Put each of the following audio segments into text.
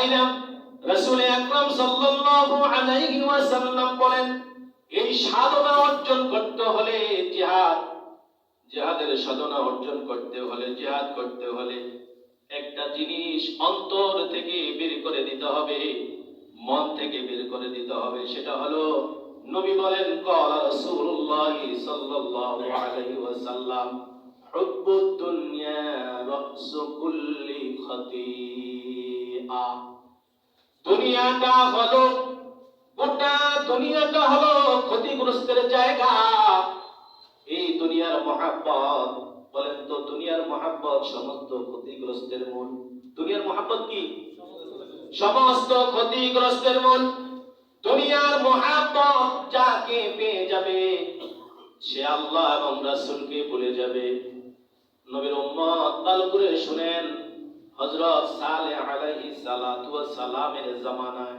ভাইরা, রাসূল আকরাম সাল্লাল্লাহু আলাইহি ওয়াসাল্লাম বলেন, এই সাধনা অর্জন করতে হলে জিহাদের সাধনা অর্জন করতে হলে, জিহাদ করতে হলে একটা জিনিস অন্তর থেকে বের করে দিতে হবে, মন থেকে বের করে দিতে হবে। সেটা হলো, নবী বলেন, ক্বালা রাসূলুল্লাহ সাল্লাল্লাহু আলাইহি ওয়াসাল্লাম, হুব্বুদ দুনিয়া রাসু কুল্লি খাতিআ। দুনিয়াটা হলো, গোটা দুনিয়াটা হলো ক্ষতিগ্রস্তের জায়গা। এই দুনিয়ার মহাব্বত, বলেন তো, দুনিয়ার মহাব্বত সমস্ত ক্ষতিগ্রস্তের মূল। দুনিয়ার মহাব্বত কি? সমস্ত ক্ষতিগ্রস্তের মূল। দুনিয়ার মহাব্বত যাকে পেয়ে যাবে, সে আল্লাহ এবং রাসূলকে ভুলে যাবে। নবীর উম্মত ভালো করে শুনেন, হযরত সালেহ আলাইহিস সালাতু ওয়াস সালামের জামানায়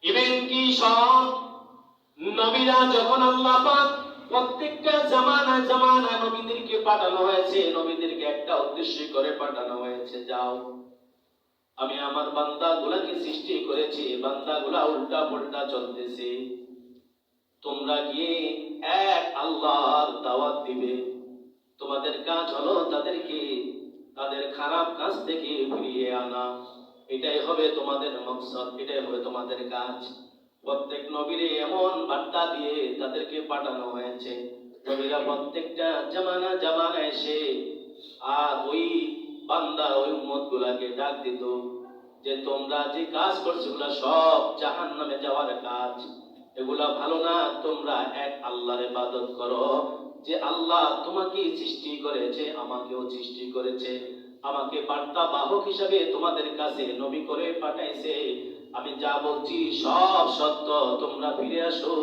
ইভেন কি সব নবীরা যখন আল্লাহ পাক প্রত্যেকটা জামানায় জামানায় নবীদেরকে পাঠানো হয়েছে, নবীদেরকে একটা উদ্দেশ্য করে পাঠানো হয়েছে, যাও, আমি আমার বান্দাগুলাকে সৃষ্টি করেছি, বান্দাগুলা উল্টা পাল্টা চলতেছে, তোমরা গিয়ে এক আল্লাহর দাওয়াত দিবে। তোমাদের কাজ হলো তাদেরকে তাদের খারাপ কাজ থেকে ফিরিয়ে আনা। এটাই হবে তোমাদের মকসদ, এটাই হবে তোমাদের কাজ। প্রত্যেক নবীরে এমন বার্তা দিয়ে তাদেরকে পাঠানো হয়েছে। নবীরা প্রত্যেকটা জামানায় এসে আর ওই বান্দা, ওই উম্মত গুলাকে ডাক দিত যে তোমরা যে কাজ করছো এগুলা সব জাহান্নামে যাওয়ার কাজ, এগুলা ভালো না। তোমরা এক আল্লাহর ইবাদত করো, যে আল্লাহ তোমাকে সৃষ্টি করেছে, আমাকেও সৃষ্টি করেছে, আমাকে বার্তা বাহক হিসাবে তোমাদের কাছে নবী করে পাঠাইছে। আমি যা বলছি সব সত্য, তোমরা ফিরে আসো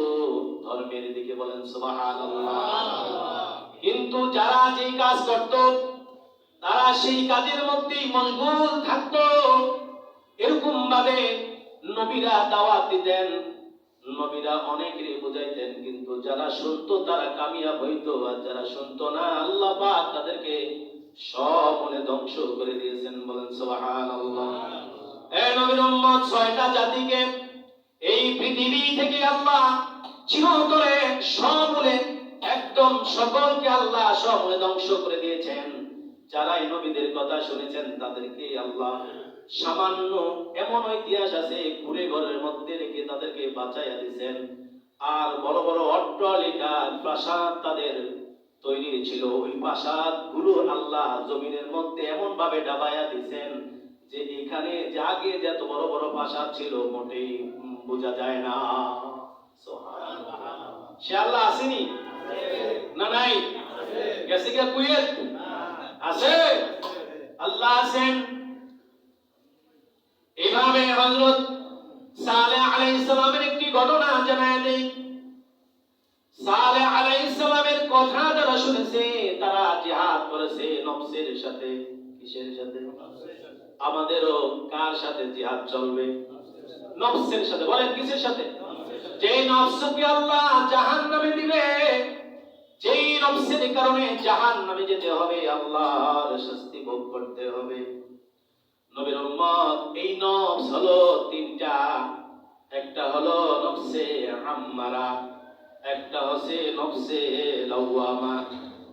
ধর্মের দিকে। বলেন সুবহানাল্লাহ। কিন্তু যারা যে কাজ করত, তারা সেই কাজের মধ্যেই মশগুল থাকতো। এরকম ভাবে নবীরা দাওয়াত দিতেন, নবীরা অনেকেরই বুঝাইতেন, কিন্তু যারা শুনতো তারা কামিয়াব হইতো, আর যারা শুনতো না, আল্লাহ পাক তাদেরকে সব মনে ধ্বংস করে দিয়েছেন। বলেন সুবহানাল্লাহ। এই নবীর উম্মত ৬টা জাতিকে এই পৃথিবী থেকে আল্লাহ চিরতরে সমূলে একদম সকলকে আল্লাহ সমূলে ধ্বংস করে দিয়েছেন। যারা এই নবীদের কথা শুনেছেন তাদেরকে আল্লাহ সামান্য এমন ইতিহাস আছে, কুড়ে ঘরের মধ্যে রেখে তাদেরকে বাঁচাইয়া দিয়েছেন। আর বড় বড় অট্টালিকা, প্রাসাদ তাদের তৈরি ছিল, ওই প্রাসাদ গুলো আল্লাহ জমিনের মধ্যে এমন ভাবে ডাবাইয়া দিয়েছেন যে এখানে যে আগে যত বড় বড় প্রাসাদ ছিল মোটেই বোঝা যায় না। সে আল্লাহ আসেনি না? নাই? গেছে কে কুয়েত? আছে, আল্লাহ আছেন। এইভাবে হযরত সালেহ আলাইহিস সালামের একটি ঘটনা জানায় দেই। সালেহ আলাইহিস সালামের কথা যারা শুনেছে তারা জিহাদ করেছে নফসের সাথে। কিসের সাথে? আমাদেরও কার সাথে জিহাদ চলবে? নফসের সাথে। বলেন কিসের সাথে? যে নফসকে আল্লাহ জাহান্নামে দিবে, যেই নফসের কারণে জাহান্নামে যেতে হবে, আল্লাহর শাস্তি ভোগ করতে হবে। নবীর উম্মত, এই নফস হলো তিনটা। একটা হলো নফসে আম্মারা, একটা হচ্ছে নফসে লাওয়ামা,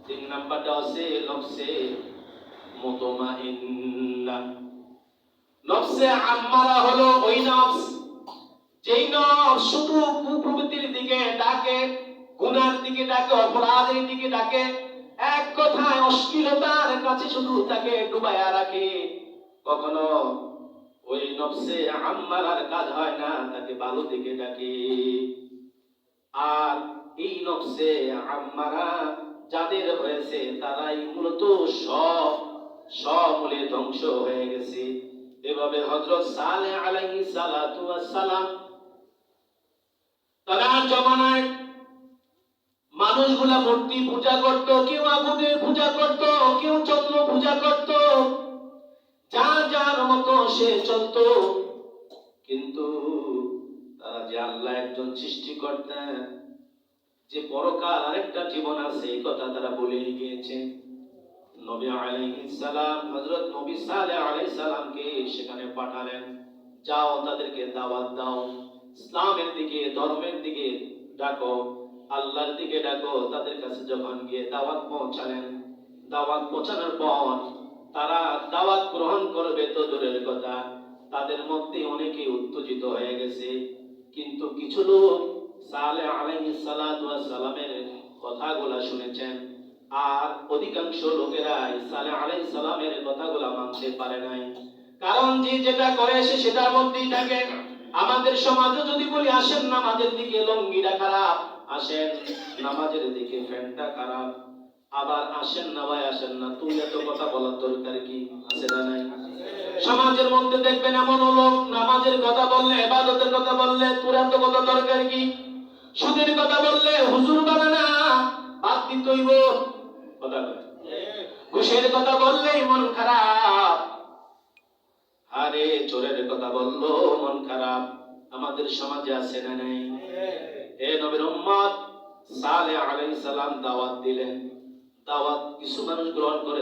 ৩ নাম্বারটা হচ্ছে নফসে মুতমাইন্না। নফসে আম্মারা হলো ওই নফস, যেই নফস শুধু কুপ্রবৃত্তির দিকে ডাকে, গুনার দিকে ডাকে, অপরাধের দিকে ডাকে, এক কথায় অশ্লীলতার কাছে শুধু তাকে ডুবাইয়া রাখে। কখনো ওই নফসে আম্মারার কাজ হয় না, তাকে ভালো দিকে ডাকে। আর এই নফসে আম্মারা যাদের হয়েছে তারাই মূলত সমূলে ধ্বংস হয়ে গেছে। এভাবে হযরত সালেহ আলাইহিস সালাতু ওয়াস সালাম তার জামানায় মানুষগুলা মূর্তি পূজা করত, কেউ আগুনের পূজা করত, কেউ চন্দ্র পূজা করত, যার যার মতো সে চলত। কিন্তু তারা যে আল্লাহ একজন সৃষ্টিকর্তা, যে পরকাল আরেকটা জীবন আছে, এই কথা তারা বলে গিয়েছে। নবী আলাইহিস সালাম হযরত নবী সালেহ আলাইহিস সালামকে সেখানে পাঠালেন, যাও তাদেরকে দাওয়াত দাও, ইসলামের দিকে, ধর্মের দিকে ডাকো, আল্লাহর দিকে ডাকো। তাদের কাছে যখন গিয়ে দাওয়াত পৌঁছালেন, দাওয়াত পৌঁছানোর পর তারা দাওয়াত গ্রহণ করবে তো দূরের কথা, তাদের মধ্যে অনেকে উত্তেজিত হয়ে গেছে। কিন্তু কিছু লোক সালেহ আলাইহিস সালামের কথাগুলা শুনেছেন, আর অধিকাংশ লোকেরা সালেহ আলাইহিস সালামের কথাগুলা মানতে পারে নাই। কারণ যে যেটা করে সে সেটার মধ্যেই থাকে। আমাদের সমাজে যদি বলি আসেন নামাজের দিকে লঙ্গিটা খারাপ, আসেন নামাজের দিকে ফ্যানটা খারাপ, আবার আসেন না ভাই আসেন না, তুই এত কথা বলার দরকার কি আছে না নাই? সমাজের মধ্যে দেখবেন এমন লোক নামাজের কথা বললে, ইবাদতের কথা বললে তোর এত কথা দরকার কি, সুদের কথা বললে হুজুর বানা না বাদ দিতে হইব কথা বলে, ঘুষের কথা বললেই মন খারাপ, আরে চোরের কথা বললো মন খারাপ। আমাদের সমাজে আছে না নাই? এ নবীর উম্মত সালেহ আলাইহিস সালাম দাওয়াত দিলেন, দাওয়াত কিছু মানুষ গ্রহণ করে,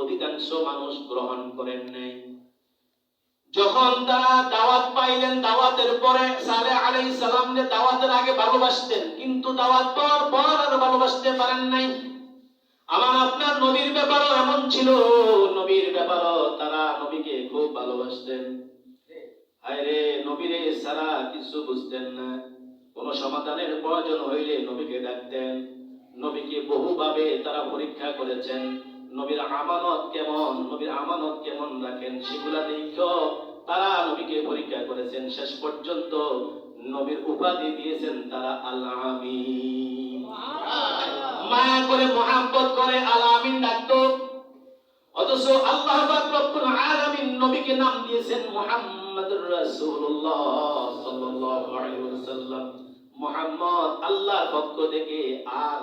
অধিকাংশ মানুষ গ্রহণ করেন নাই। যখন তারা দাওয়াত পাইলেন, দাওয়াতের পরে সালেহ আলাইহিস সালামকে দাওয়াতের আগে ভালোবাসতেন, কিন্তু দাওয়াত পাওয়ার পর আর ভালোবাসতে পারেন নাই। আমার আপনার নবীর ব্যাপারও এমন ছিল, নবীর ব্যাপারও তারা নবীকে খুব ভালোবাসতেন। আরে নবীরে সারা কিছু বুঝতেন না, কোন সমাধানের প্রয়োজন হইলে নবীকে ডাকতেন। নবীকে বহুভাবে তারা পরীক্ষা করেছেন, নবীর আমানত কেমন, নবীর আমানত কেমন রাখেন সেগুলা দেখো তারা নবীকে পরীক্ষা করেছেন। শেষ পর্যন্ত নবীর উপাধি দিয়েছেন তারা আল আমিন। মায়া করে মহব্বত করে আল আমিন ডাকতো। অথচ আল্লাহ পাক রব্বুল আলামিন নবীকে নাম দিয়েছেন মুহাম্মাদুর রাসূলুল্লাহ সাল্লাল্লাহু আলাইহি ওয়াসাল্লাম। মুহাম্মদ আল্লাহর পক্ষ থেকে। আর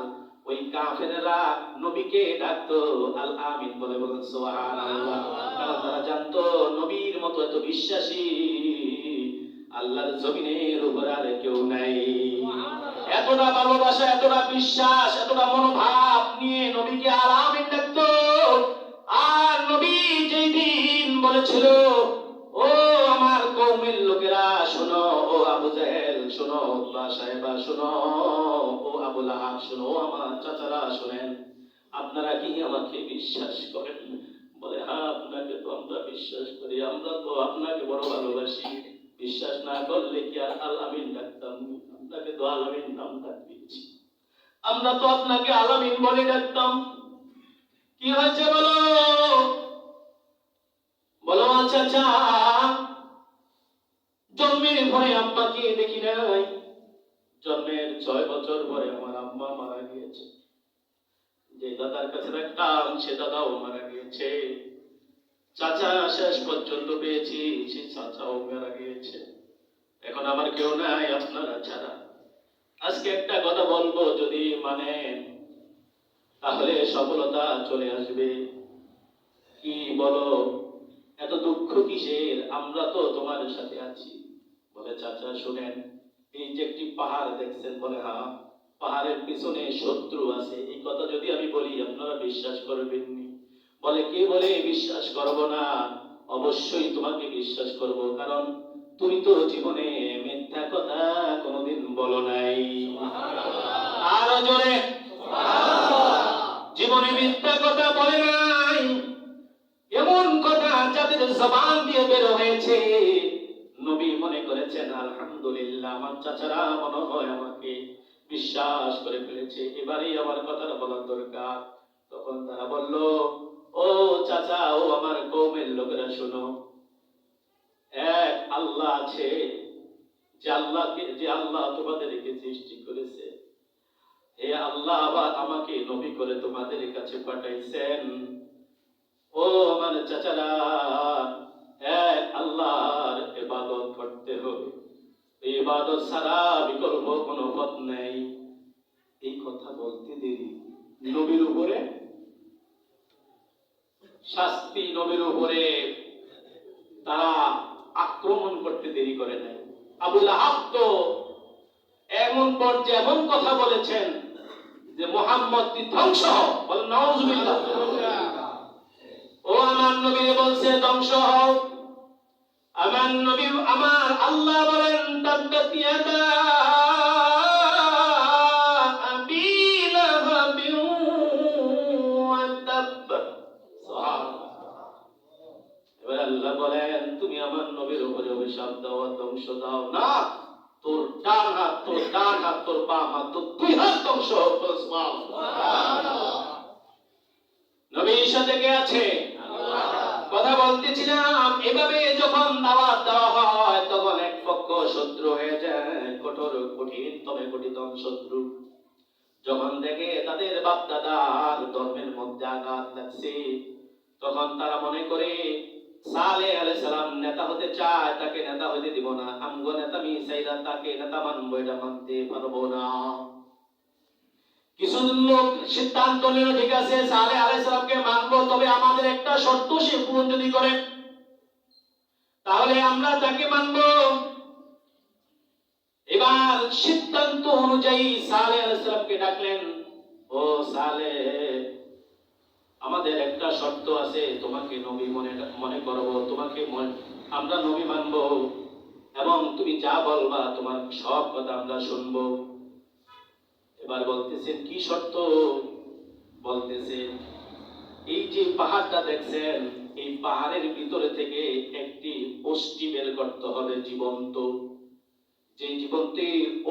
ওই কাফেররা নবীকে ডাকতো আল আমিন বলে, বলেন সুবহানাল্লাহ। কারণ তারা জানতো নবীর মতো এত বিশ্বাসী আল্লাহর জমিনের উপর আর কেউ নাই। এতটা ভালোবাসা, এতটা বিশ্বাস, এতটা মনোভাব নিয়ে নবীকে আল আমিন ডাকতো। আর নবী যেই দিন বলেছিল, ও আমার কওমের লোকেরা শোনো, ও আবু জেহেল শোনো, উতবা সাহেবা শোনো, ও আবু লাহাব শোনো, ও আমার চাচারা শোনেন, আপনারা কি আমাকে বিশ্বাস করেন? বলে হ্যাঁ আপনাকে তো আমরা বিশ্বাস করি, আমরা তো আপনাকে বড় ভালোবাসি, বিশ্বাস না করলে কি আর আল আমিন ডাকতাম? আপনাকে তো আল আমিন নাম ডাক দিচ্ছি, আমরা তো আপনাকে আল আমিন বলে ডাকতাম। কি হয়েছে বলো, বলো চাচা, জন্মের পরে আব্বাকে দেখি নাই, জন্মের 6 বছর পরে আমার আম্মা মারা গিয়েছে, যে দাদার কাছে রাখতাম সে দাদাও মারা গিয়েছে, চাচা শেষ পর্যন্ত পেয়েছি সে চাচাও মারা গিয়েছে, এখন আমার কেউ নাই আপনারা ছাড়া। আজকে একটা কথা বলবো, যদি মানেন তাহলে সফলতা চলে আসবে। কি বলো, এত দুঃখ কিসের? আমরা তো তোমার সাথে আছি। বলে চাচা শুনেন, এই যে একটি পাহাড় দেখছেন, বলে হ্যাঁ, পাহাড়ের পিছনে শত্রু আছে। এই কথা যদি আমি বলি আপনারা বিশ্বাস করবেন নি? বলে কে বলে বিশ্বাস করব না? অবশ্যই তোমাকে বিশ্বাস করব, কারণ তুমি তো জীবনে মিথ্যা কথা কোনোদিন বলো নাই। আরো জোরে, জীবনে মিথ্যা কথা বলে নাই। এমন কথা যাদের জবান দিয়ে বের হয়েছে, নবী মনে করেছেন আলহামদুলিল্লাহ, আমার চাচারা মনে হয় আমাকে বিশ্বাস করে ফেলেছে, এবারেই আমার কথাটা বলার দরকার। তখন তারা বলল, ও চাচা, ও আমার কওমের লোকেরা শোনো, এক আল্লাহ আছে, যে আল্লাহ তোমাদেরকে সৃষ্টি করেছে, হে আল্লাহ আবার আমাকে নবী করে তোমাদের কাছে পাঠাইছেন। ও আমার চাচারা, এক আল্লাহর ইবাদত করতে হবে, ইবাদত ছাড়া বিকল্প কোনো পথ নেই। এই কথা বলতে দেরি, নবীর উপরে শাস্তি, নবীর উপরে তারা আক্রমণ করতে দেরি করে নাই। আবু লাহাব তো এমন পর্যায়ে এমন কথা বলেছেন যে মুহাম্মদ ধ্বংস হোক, বলেন নাউজুবিল্লাহ। আমার নবীরে বলছে ধ্বংস হও। আমার নবী আমার আল্লাহ বলেন তাব্বাত ইয়াদা আবি লাহাবিন ওয়া তাব। এবার আল্লাহ বলেন তুমি আমার নবীর উপরে অভিশাপ দাও, ধ্বংস দাও না, তোর ডান হাত, তোর ডান হাত, তোর বাম হাত, তোর দুই হাত ধ্বংস হোক। সুবহানাল্লাহ। নবীর সাথে কে আছে? কথা বলতেছিলাম, এভাবে যখন দাওয়াত দেওয়া হয় তখন এক পক্ষ শত্রু হয়ে যায়, কঠোর কঠিনতম শত্রু। যখন দেখে তাদের বাপ দাদার ধর্মের মধ্যে আঘাত লাগছে, তখন তারা মনে করে সালেহ আলাইহিস সালাম নেতা হতে চায়, তাকে নেতা হতে দিব না, আমগো নেতা মিসাইলা তাকে নেতা মানবো, এটা মানতে পারবো না। কিছু লোক সিদ্ধান্ত নিল ঠিক আছে সালেহ আলাইহিস সালামকে মানবো, তবে আমাদের একটা শর্ত সে পূরণ যদি করে তাহলে আমরা তাকে মানবো। এবার সিদ্ধান্ত অনুযায়ী সালেহ আলাইহিস সালামকে ডাকলেন, ও সালেহ, আমাদের একটা শর্ত আছে, তোমাকে নবী মনে করব, তোমাকে আমরা নবী মানব এবং তুমি যা বলবা তোমার সব কথা আমরা শুনবো। এবার বলতেছেন কি শর্ত? বলতেছেন এই যে পাহাড়টা দেখছেন, এই পাহাড়ের ভিতরে থেকে একটি অস্থি বের করতে হবে জীবন্ত। যে জীবন্ত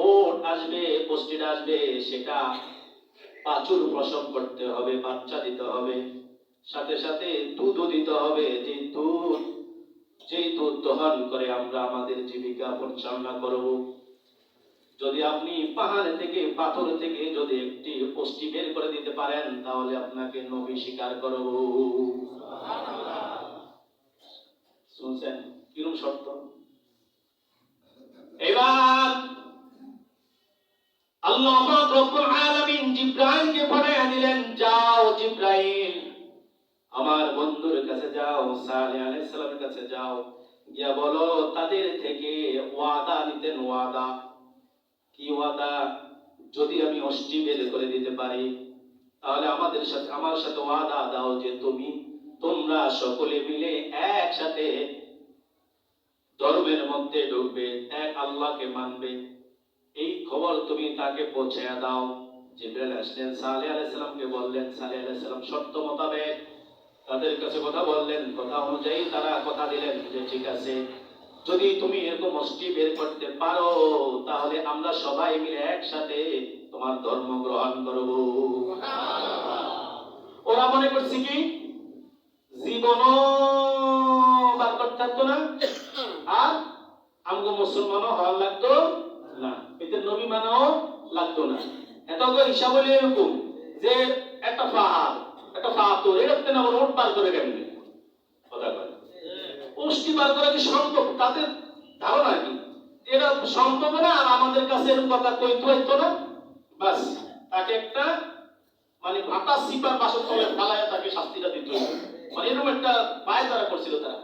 ওট আসবে, অস্থিটা আসবে, সেটা বাছুর প্রসব করতে হবে, বাচ্চা দিতে হবে, সাথে সাথে দুধও দিতে হবে। যে দুধ দহন করে আমরা আমাদের জীবিকা পরিচালনা করব। যদি আপনি পাহাড় থেকে, পাথর থেকে যদি একটি অস্থি বের করে দিতে পারেন তাহলে আপনাকে নবী স্বীকার করব। শুনছেন কিরকম শর্ত? এবার আল্লাহ পাক রব্বুল আলামিন জিবরাইলকে পাঠিয়ে দিলেন, যাও জিবরাইল, আমার বন্ধুর কাছে যাও, সালেহ আলাইহিস সালামের কাছে যাও, গিয়া বলো তাদের থেকে ওয়াদা নিতেন। ওয়াদা কি? ওয়াদা, যদি আমি অস্থি বের করে দিতে পারি তাহলে আমার সাথে ওয়াদা দাও যে তোমরা সকলে মিলে একসাথে ধর্মের মধ্যে ঢুকবে, এক আল্লাহকে মানবে। এই খবর তুমি তাকে পৌঁছায়া দাও। জিবরাইল আসলেন, সালেহ আলাইহিস সালামকে বললেন। সালেহ আলাইহিস সালাম শর্ত মোতাবেক তাদের কাছে কথা বললেন, কথা অনুযায়ী তারা কথা দিলেন যে ঠিক আছে, যদি তুমি এরকম অস্থি বের করতে পারো তাহলে আমরা সবাই মিলে একসাথে তোমার ধর্ম গ্রহণ করব। ওরা মনে করছে কি জীবনও বার করতে থাকতো না, আর আমগো মুসলমানও হওয়ার লাগতো না, এতে নবী মানাও লাগতো না। এত হিসাব হলে এরকম যে একটা পাথর এরকম না, ওট বার করে কেমনি কথা কয়, অস্থি বার করা কি সম্ভব? তাদের ধারণা কি এটা সম্ভব না, আর আমাদের কাছে এরকম কথা কইতে হইতো না। বাস তাকে একটা মানে ভাটা সিপার পাশের তলে ফেলায় তাকে শাস্তিটা দিতে হইতো, মানে এরকম একটা পায় তারা করছিল তারা।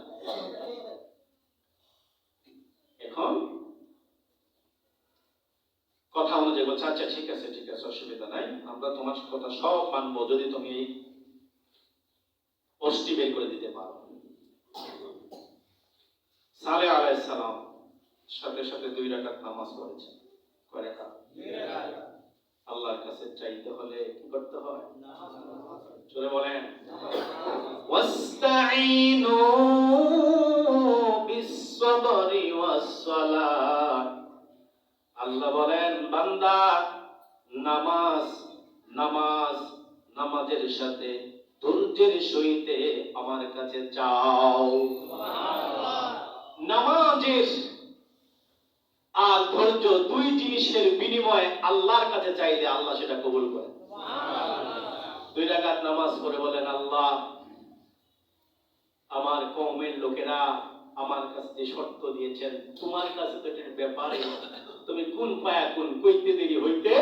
এখন কথা অনুযায়ী বলছে আচ্ছা ঠিক আছে অসুবিধা নাই, আমরা তোমার কথা সব মানবো যদি তুমি এই অস্থি বের করে দিতে পারো। সালেহ আলাইহিস সালাম সাথে সাথে 2 রাকাত নামাজ পড়েছেন। কয় রাকাত? 2 রাকাত। আল্লাহর কাছে চাইতে হলে কি করতে হয়? জোরে বলেন, ওয়াস্তাঈনু বিস-সাবরি ওয়াস-সালাত। আল্লাহ বলেন বান্দা নামাজের সাথে ধৈর্যের সহিত আমার কাছে চাও। নামাজের আর ধৈর্য দুই জিনিসের বিনিময়ে আল্লাহর কাছে চাইলে আল্লাহ সেটা কবুল করে। 2 রাকাত নামাজ পড়ে বলেন, আল্লাহ আমার কওমের লোকেরা আমার কাছে যে শর্ত দিয়েছেন, তোমার কাছে তো এটার ব্যাপারে তুমি কোন পায়া কোন কইতে দেরি হইতে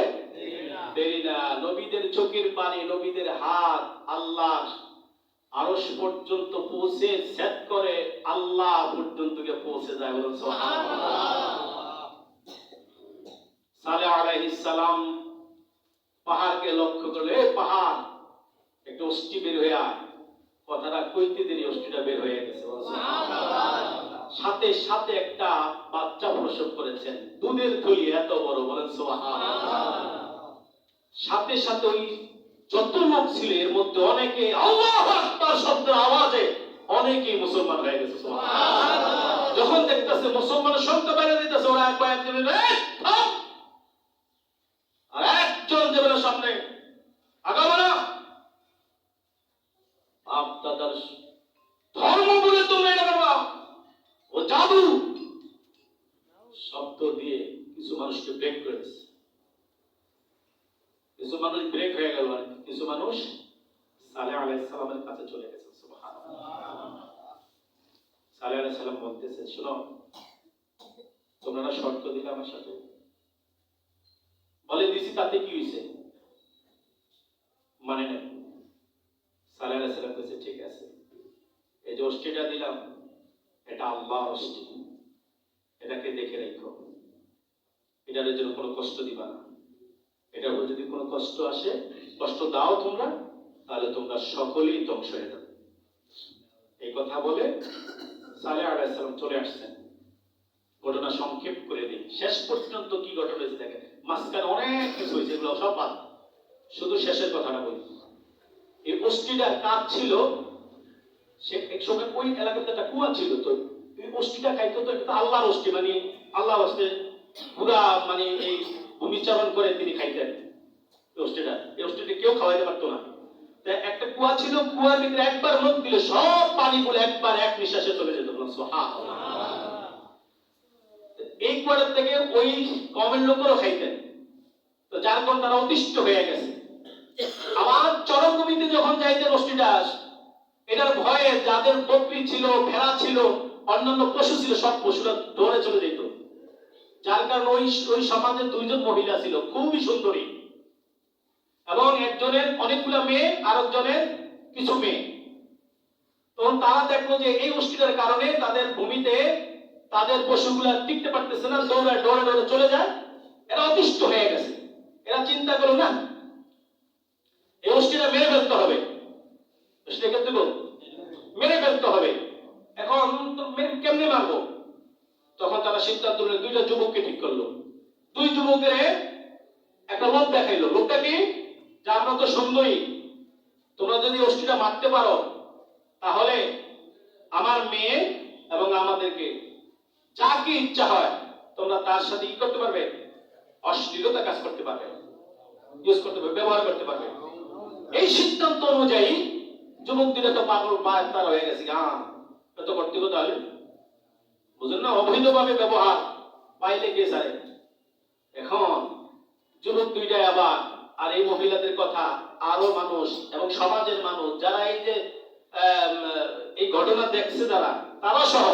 দেরি না। নবীদের চোখের পানি, নবীদের হাত আল্লাহ আরশ পর্যন্ত পৌঁছে সেট করে আল্লাহ পর্যন্ত গিয়ে পৌঁছে যায়। বলুন সুবহানাল্লাহ। সালেহ আলাইহিস সালাম পাহাড়কে লক্ষ্য করলে, পাহাড় একটু অস্থি বের হয়ে আয়। কথাটা কইতে দেরি অষ্টিটা বের হয়ে গেছে। সাথে সাথে একটা বাচ্চা প্রসব করেছেন, দুধের থলি এত বড়, বলেন সুবহানাল্লাহ। সাথে সাথে ওই যত লোক ছিল এর মধ্যে অনেকে আল্লাহু আকবার শব্দের আওয়াজে অনেকেই মুসলমান হয়ে গেছে। সুবহানাল্লাহ। যখন দেখতেছে মুসলমানের সংখ্যা বেড়ে দিতেছে, ওরা একবার আর একজন দেবে না সামনে, আগাবো না, আপনাদের ধর্ম বলে তোমরা এটা করবা, ও জাদু শব্দ দিয়ে কিছু মানুষকে ব্রেক করেছে। কিছু মানুষ ব্রেক হয়ে গেল, আর কিছু মানুষ সালেহ আলাইহিস সালামের কাছে চলে গেছে। সুবহানাল্লাহ। সালেহ আলাইহিস সালাম বলতেছে, শোনো, তোমরা না শর্ত দিলে আমার সাথে, বলে দিছি, তাতে কি হয়েছে? মানে না। সালেহ আলাইহিস সালাম বলেছে, ঠিক আছে, এই যে অষ্টিটা দিলাম, এটা আল্লাহর অষ্টি, এটাকে দেখে রেখো, এটার জন্য কোনো কষ্ট দিবা না, এটার উপর যদি কোনো কষ্ট আসে, কষ্ট দাও তোমরা, তাহলে তোমরা সকলেই ধ্বংস হয়ে যাবে। এই কথা বলে সালেহ আলাইহিস সালাম চলে আসছেন। ঘটনা সংক্ষেপ করে দিই, শেষ পর্যন্ত কি ঘটনা হয়েছে দেখেন। মাঝখানে অনেক কিছু হয়েছে, এগুলো সব বাদ, শুধু শেষের কথাটা বলি। এই অষ্টিটার কাজ ছিল, সে এক সময় ওই এলাকাতে একটা কুয়া ছিল, তো এই অষ্টিটা খাইতো, তো এটা আল্লাহর অষ্টি, মানে আল্লাহ আসতে পুরা মানে এই ভূমিচারণ করে তিনি খাইতেন। এই অষ্টিটা কেউ খাওয়াইতে পারতো না। একটা কুয়া ছিল, কুয়ার ভিতরে একবার মুখ দিলে সব পানিগুলো একবার এক নিঃশ্বাসে চলে যেত। এই কুয়ার থেকে ওই কমের লোকেরও খাইতেন, তো যার কারণে তারা অতিষ্ঠ হয়ে গেছে। আবার চরমভূমিতে যখন যাইতেন অষ্টিদাস, এটার ভয়ে যাদের বকরি ছিল, ভেড়া ছিল, অন্যান্য পশু ছিল, সব পশুরা দৌড়ে চলে যেত। যার কারণে ওই সমাজে দুইজন মহিলা ছিল, খুবই সুন্দরী, এবং একজনের অনেকগুলো মেয়ে, আর একজনের কিছু মেয়ে। তখন তারা দেখলো যে এই অষ্টিটার কারণে তাদের ভূমিতে তাদের পশুগুলা টিকতে পারতেছে না, দৌড়ে দৌড়ে দৌড়ে চলে যায়, এরা অতিষ্ঠ হয়ে গেছে। এরা চিন্তা করলো, না, এই অষ্টিটা মেরে ফেলতে হবে, মেরে ফেলতে হবে। এখন কেমনে মারবো? তখন তারা সিদ্ধান্ত নিল, দুইটা যুবককে ঠিক করলো। দুই যুবকের একটা লোক দেখাইলো। লোকটা কি? যে আমরা তো সুন্দরী, তোমরা যদি অষ্টিটা মারতে পারো, তাহলে আমার মেয়ে এবং আমাদেরকে যা কি ইচ্ছা হয় তোমরা তার সাথে কি করতে পারবে? অশ্লীলতা কাজ করতে পারবে, ইউজ করতে পারবে, ব্যবহার করতে পারবে। এই সিদ্ধান্ত অনুযায়ী যুবক দিলে তো পাগল তার হয়ে গেছে, এত করতে হবে, তাহলে বুঝলেন না, অবৈধভাবে ব্যবহার পাইলে কে সারে। এখন যুবক দুইটাই আবার, আর এই মহিলাদের কথা আরো মানুষ এবং সমাজের মানুষ যারা এই যে এই ঘটনা দেখছে, তারা সহ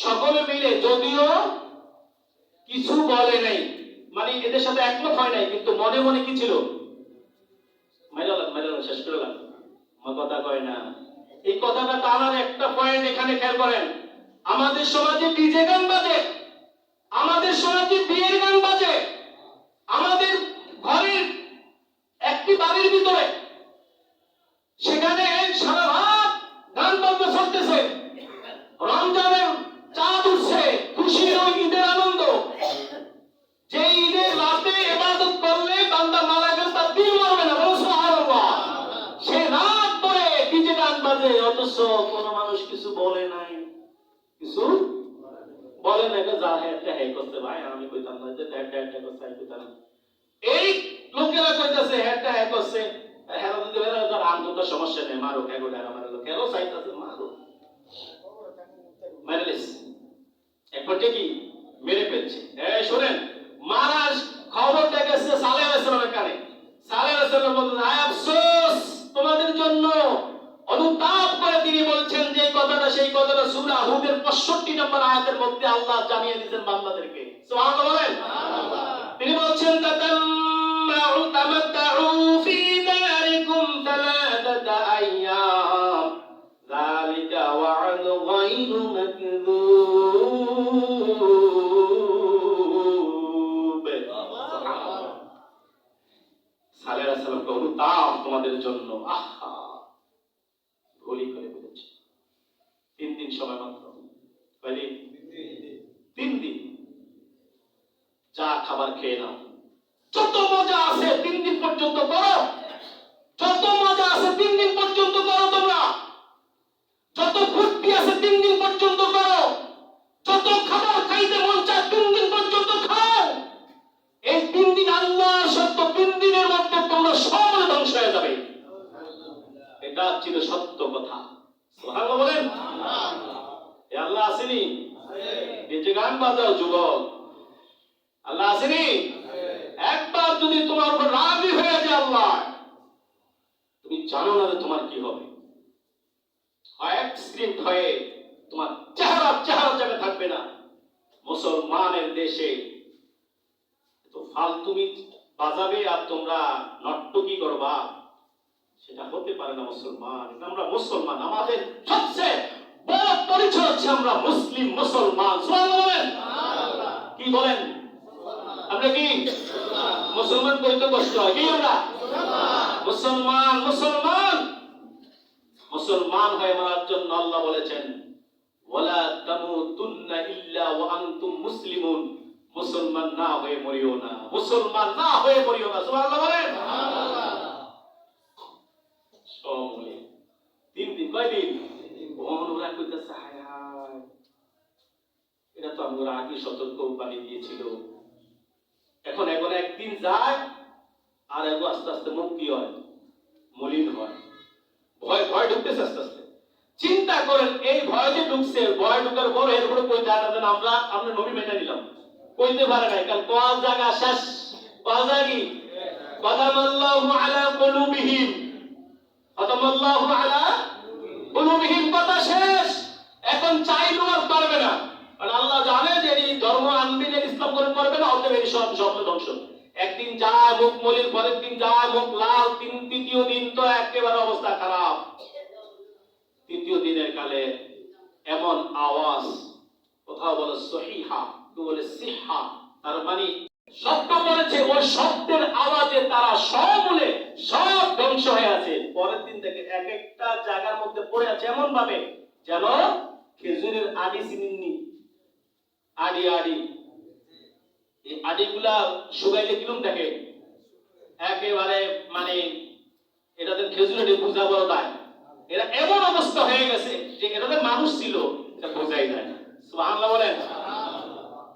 সকলে মিলে, যদিও কিছু বলে নাই, মানে এদের সাথে একমত হয় নাই, কিন্তু মনে মনে কি ছিল? মাইরালাম শেষ করলাম, কথা কয় না। এই কথাটা টানার একটা পয়েন্ট এখানে খেয়াল করেন। আমাদের সমাজে ডিজে গান বাজে, আমাদের সমাজে বিয়ের গান বাজে, আমাদের ঘরের একটি বাড়ির ভিতরে সেখানে সারা রাত গান বাজনা চলতেছে, রমজানের চাঁদ উঠছে, খুশির ওই ঈদের আনন্দ। যে ঈদের রাতে ইবাদত করলে বান্দা মারা গেল, তার দিন মরবে না, সুবহানাল্লাহ। সে রাত পরে ডিজে গান বাজে, অথচ কোন মানুষ কিছু বলে নাই, কিছু বলে না। যা হ্যাঁ করতে ভাই, আমি কইতাম না যে হ্যাঁ করতে, আমি কইতাম। এই লোকেরা কইতাছে হ্যাঁ করছে, হ্যাঁ যদি বেরা তার আন্তর্জাতিক সমস্যা নেই, মারো কেন ডেরা মারলো, কেন চাইতাছে মারো, মারলিস একবার কি মেরে ফেলছে। শোনেন, মারার খবরটা গেছে সালেহ আলাইহিস সালামের কানে। সালেহ আলাইহিস সালাম বললেন, আয় আফসোস তোমাদের জন্য। অনুতাপ করে তিনি বলছেন যে কথাটা, সেই কথাটা সূরা হুদের 65 নম্বর আয়াতের মধ্যে আল্লাহ জানিয়ে দিয়েছেন বান্দাদেরকে। সুবহানাল্লাহ বলেন। তিনি বলছেন, তামাত্তাউ ফি দারিকুম সালাসাতা আইয়াম যালিকা ওয়া'দু গায়রু মাকযুব। সালেহ আলাইহিস সালাম অনুতাপ তোমাদের জন্য, আহা, ভুলি করে খাবার খেয়ে নাও, যত মজা আছে 3 দিন পর্যন্ত করো, যত মজা আছে 3 দিন পর্যন্ত করো, তোমরা যত ফুর্তি আছে 3 দিন পর্যন্ত করো, যত খাবার খাইতে মন চায় 3 দিন পর্যন্ত খাও। এই 3 দিন আল্লাহর সত্য, 3 দিনের মধ্যে তোমরা সব ধ্বংস হয়ে যাবে। এটা ছিল সত্য কথা। সুবহানাল্লাহ বলেন। এ আল্লাহ আসেনি? এই যে গান বাজাও যুবক, আল্লাহ আসেনি? একবার যদি তোমার উপর রাজি হয়ে যায় আল্লাহ, তুমি জানো না যে তোমার কি হবে। হয় স্ক্রিপ্ট হয়ে তোমার চেহারা জায়গা থাকবে না। মুসলমানের দেশে তো ফালতুমি বাজাবে আর তোমরা নর্তকী করবা, সেটা হতে পারে না। মুসলমান, আমরা মুসলমান, আমাদের সবচেয়ে বড় পরিচয় হচ্ছে আমরা মুসলিম মুসলমান। সুবহানাল্লাহ বলেন। কি বলেন? আমরা কি মুসলমান? কইতে কষ্ট হয় কি? আমরা মুসলমান। মুসলমান হয়ে মরার জন্য আল্লাহ বলেছেন, ওয়ালা তামুতুন্না ইল্লা ওয়া আনতুম মুসলিমুন। মুসলমান না হয়ে মরিও না, মুসলমান না হয়ে মরিও না। সুবহানাল্লাহ বলেন। সময় 3 দিন, কয়দিন? ওরা কইতাছে হায় হায়, এটা তো আমরা আগে সতর্ক বাণী দিয়েছিল। এখন একদিন যায় আর এগো আস্তে আস্তে মুখ কি হয়? মলিন হয়। ভয় ঢুকতেছে আস্তে আস্তে। চিন্তা করেন, এই ভয় যে ঢুকছে, ভয় ঢুকার পর এরপরে কই যায় না, আমরা নবী মেনে নিলাম, কইতে পারে নাই। কাল কোন জায়গা শেষ, কোন জায়গা কাদামাল্লাহু আলা কুলুবিহিম, কাদামাল্লাহু আলা কুলুবিহিম, কথা শেষ। এখন চাইলেও আর পারবে না, কারণ আল্লাহ জানে যে এই ধর্ম আনবে না, ইসলাম গ্রহণ করবে না, অতএব এই সব ধ্বংস। একদিন যায় মুখ মলিন, পরের দিন যায় মুখ লাল, তৃতীয় দিন তো একেবারে অবস্থা খারাপ। তৃতীয় দিনের কালে এমন আওয়াজ, কোথাও বলে সহিহা, কেউ বলে সিহা, তার মানে শব্দ করেছে, ওই শব্দের আওয়াজে তারা সমূলে সব ধ্বংস হয়ে আছে। পরের দিন থেকে এক একটা জায়গার মধ্যে পড়ে আছে এমন ভাবে যেন খেজুরের আড়ি চিনিনি, আড়ি এই আড়িগুলা শুকাইলে কিরম দেখে, একেবারে মানে এটাদের খেজুরের বোঝা বড় দেয়। এরা এমন অবস্থা হয়ে গেছে যে এটাদের মানুষ ছিল, এটা বোঝাই যায় না। সুবহানাল্লাহ বলেন।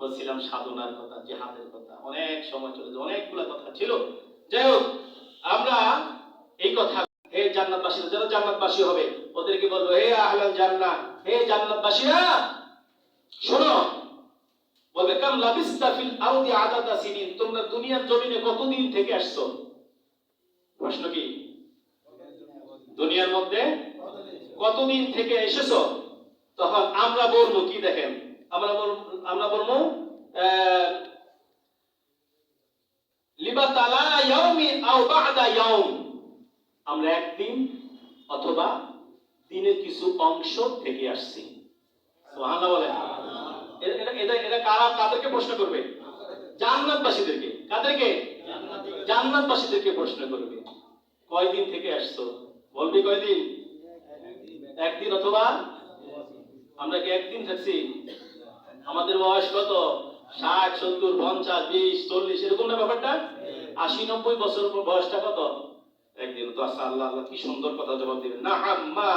বলছিলাম সাধনার কথা, জিহাদের কথা, অনেক সময় চলে যায়, অনেকগুলো কথা ছিল। যাই হোক, আমরা এই কথা, হে জান্নাতবাসীরা, যারা জান্নাতবাসী হবে ওদেরকে বলবো, হে আহলাল জান্নাহ, হে জান্নাতবাসীরা শোনো। বলবে, কাম লাবিস্তা ফিল আরদি আদাদা সিনিন, তোমরা দুনিয়ার জমিনে কতদিন থেকে আসছো? প্রশ্ন কি? দুনিয়ার মধ্যে কতদিন থেকে এসেছো? তখন আমরা বলবো কি? দেখেন, আমরা বলবো লিবাতালা ইয়াউমিন আও বা'দা ইয়াউম, আমরা একদিন অথবা দিনের কিছু অংশ থেকে আসছি। সুবহানাল্লাহ বলেন। এটা কাদেরকে প্রশ্ন করবে? জান্নাতবাসীদেরকে। কাদেরকে? জান্নাতবাসীদেরকে প্রশ্ন করবে, কয়দিন থেকে আসছো? বলবি কয়দিন? একদিন অথবা, আমরা কি একদিন থাকছি? আমাদের বয়স কত? 60, 70, 50, 20, 40, এরকম না ব্যাপারটা? 80, 90 বছর বয়সটা কত? একদিন তো। আচ্ছা, আল্লাহ কি সুন্দর কথা জবাব দিবেন, নাআম মা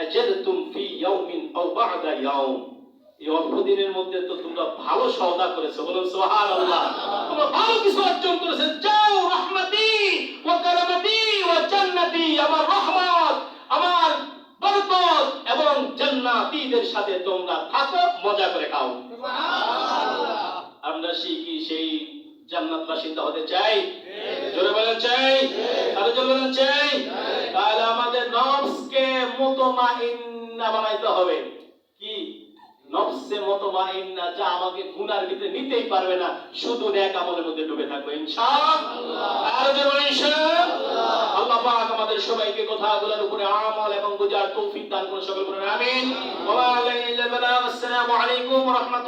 আজাদতুম ফি ইয়াউমিন আও বা'দা ইয়াউম, এই অল্প দিনের মধ্যে তো তোমরা ভালো সওদা করেছো। বলুন সুবহানাল্লাহ। তোমরা ভালো কিছু অর্জন করেছো। যাও রাহমাতি ওয়া কারামাতি ওয়া জান্নাতি, আমার রহমত, আমার বরকত এবং জান্নাতীদের সাথে তোমরা থাকো, মজা করে খাও। সুবহানাল্লাহ। আমরা কি সেই জান্নাত বাসিন্দা হতে চাই? জোরে বলেন চাই। আরো জোরে বলেন চাই। তাহলে আমাদের নফসকে মুতমাইন্না বানাইতে হবে। কি? নফসে মুতমাইন্না, যা আমাকে গুনার ভিতরে নিতেই পারবে না, শুধু নেক আমলের মধ্যে ডুবে থাকবে ইনশাআল্লাহ। আরো জোরে বলেন ইনশাআল্লাহ। আল্লাহ পাক আমাদের সবাইকে কথাগুলোর উপরে আমল এবং বুঝার তৌফিক দান করুন। সকল বলেন আমিন। ওয়া আলাইকুম আসসালামু আলাইকুম ওয়া রাহমাতুল্লাহ।